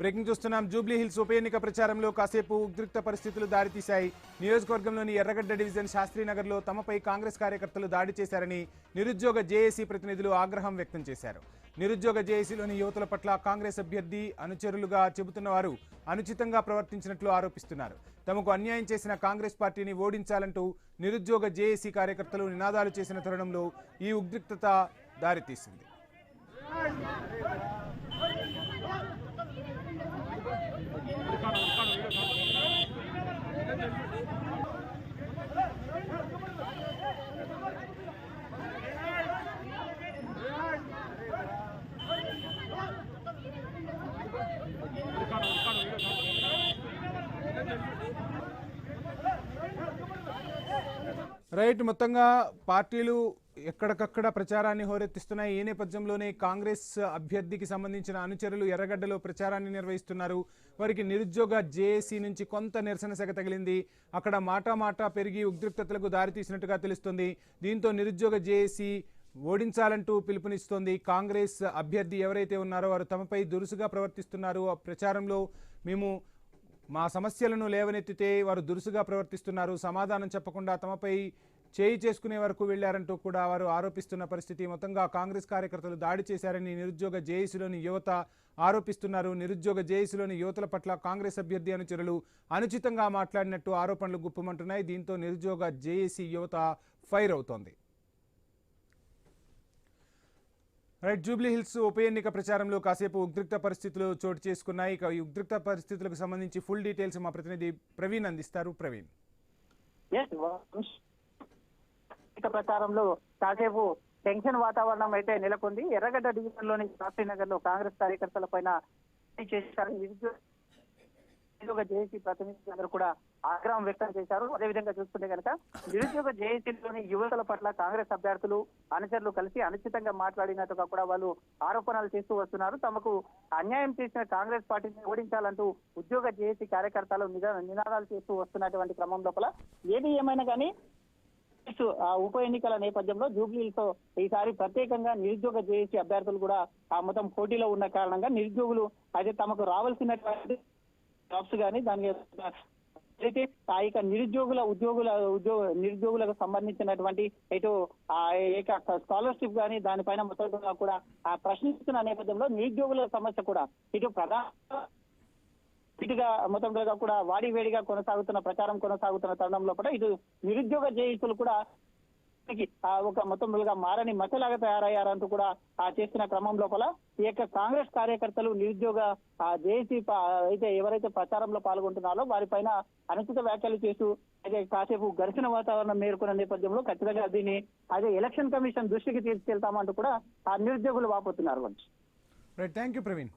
Breaking చూస్తున్నాం. Jubilee hills ఉప ఎన్నిక ప్రచారంలో కాసేపు ఉద్రిక్త పరిస్థితులు దారితీశాయి. నియోజకవర్గంలోని ఎర్రగడ్డ డివిజన్ శాస్త్రీనగర్లో తమపై కాంగ్రెస్ కార్యకర్తలు దాడి చేశారని నిరుద్యోగ జేఏసీ ప్రతినిధులు ఆగ్రహం వ్యక్తం చేశారు. నిరుద్యోగ జేఏసీలోని యువతుల పట్ల కాంగ్రెస్ అభ్యర్థి అనుచరులుగా చెబుతున్న వారు అనుచితంగా ప్రవర్తించినట్లు ఆరోపిస్తున్నారు. తమకు అన్యాయం చేసిన కాంగ్రెస్ పార్టీని ఓడించాలంటూ నిరుద్యోగ జేఏసీ కార్యకర్తలు నినాదాలు చేసిన తరుణంలో ఈ ఉద్రిక్తత దారితీసింది. రైట్, మొత్తంగా పార్టీలు ఎక్కడికక్కడ ప్రచారాన్ని హోరెత్తిస్తున్నాయి. ఈ నేపథ్యంలోనే కాంగ్రెస్ అభ్యర్థికి సంబంధించిన అనుచరులు ఎర్రగడ్డలో ప్రచారాన్ని నిర్వహిస్తున్నారు. వారికి నిరుద్యోగ జేఏసీ నుంచి కొంత నిరసన సెగ తగిలింది. అక్కడ మాటా పెరిగి ఉద్రిక్తతలకు దారితీసినట్టుగా తెలుస్తుంది. దీంతో నిరుద్యోగ జేఏసీ ఓడించాలంటూ పిలుపునిస్తోంది. కాంగ్రెస్ అభ్యర్థి ఎవరైతే ఉన్నారో వారు తమపై దురుసుగా ప్రవర్తిస్తున్నారు. ఆ ప్రచారంలో మేము మా సమస్యలను లేవనెత్తితే వారు దురుసుగా ప్రవర్తిస్తున్నారు, సమాధానం చెప్పకుండా తమపై చేయి చేసుకునే వరకు వెళ్లారంటూ కూడా వారు ఆరోపిస్తున్న పరిస్థితి. మొత్తంగా కాంగ్రెస్ కార్యకర్తలు దాడి చేశారని నిరుద్యోగ జేఏసీలోని యువత ఆరోపిస్తున్నారు. నిరుద్యోగ జేఏసీలోని యువతల పట్ల కాంగ్రెస్ అభ్యర్థి అనుచరులు అనుచితంగా మాట్లాడినట్టు ఆరోపణలు గుప్పమంటున్నాయి. దీంతో నిరుద్యోగ జేఏసీ యువత ఫైర్ అవుతోంది. రైట్, జూబ్లీ హిల్స్ ఉప ఎన్నిక ప్రచారంలో కాసేపు ఉద్రిక్త పరిస్థితులు చోటు చేసుకున్నాయి. ఇక ఈ ఉద్రిక్త పరిస్థితులకు సంబంధించి ఫుల్ డీటెయిల్స్ మా ప్రతినిధి ప్రవీణ్ అందిస్తారు. ప్రవీణ్. ప్రచారంలో కాసేపు టెన్షన్ వాతావరణం అయితే నెలకొంది. ఎర్రగడ్డ డివిజన్ లోని శాస్త్రీనగర్ లో కాంగ్రెస్ కార్యకర్తల పైన చేశారు. నిరుద్యోగ జేఏసీ ప్రతినిధులందరూ కూడా ఆగ్రహం వ్యక్తం చేశారు. అదేవిధంగా చూస్తుంటే కనుక నిరుద్యోగ జేఏసీలోని యువతల పట్ల కాంగ్రెస్ అభ్యర్థులు అనుచరులు కలిసి అనుచితంగా మాట్లాడినట్టుగా కూడా వాళ్ళు ఆరోపణలు చేస్తూ వస్తున్నారు. తమకు అన్యాయం చేసిన కాంగ్రెస్ పార్టీని ఓడించాలంటూ ఉద్యోగ జేఏసీ కార్యకర్తలు నినాదాలు చేస్తూ వస్తున్నటువంటి క్రమం లోపల ఏది ఏమైనా కానీ ఉప ఎన్నికల నేపథ్యంలో జూబ్లీతో ఈసారి ప్రత్యేకంగా నిరుద్యోగ జేఏసీ అభ్యర్థులు కూడా మొత్తం పోటీలో ఉన్న కారణంగా నిరుద్యోగులు అయితే తమకు రావాల్సినటువంటి జాబ్స్ కానీ దాని అయితే ఇక నిరుద్యోగులకు సంబంధించినటువంటి ఇటు స్కాలర్షిప్ కానీ దానిపైన మొత్తం కూడా ప్రశ్నిస్తున్న నేపథ్యంలో నిరుద్యోగుల సమస్య కూడా ఇటు ప్రధాన ఇటుగా మొత్తం కూడా వాడివేడిగా ప్రచారం కొనసాగుతున్న తరుణంలో కూడా ఇటు నిరుద్యోగ జేఏసీలు కూడా ఒక మొత్తంగా మారని మచ్చలాగా తయారయ్యారంటూ కూడా చేస్తున్న క్రమం లోపల ఈ యొక్క కాంగ్రెస్ కార్యకర్తలు నిరుద్యోగ జేఏసీ అయితే ఎవరైతే ప్రచారంలో పాల్గొంటున్నారో వారిపైన అనుచిత వ్యాఖ్యలు చేస్తూ అయితే కాసేపు ఘర్షణ వాతావరణం మేరుకున్న నేపథ్యంలో ఖచ్చితంగా దీన్ని అదే ఎలక్షన్ కమిషన్ దృష్టికి తీసుకెళ్తామంటూ కూడా ఆ నిరుద్యోగులు వాపోతున్నారు. Right, thank you Praveen.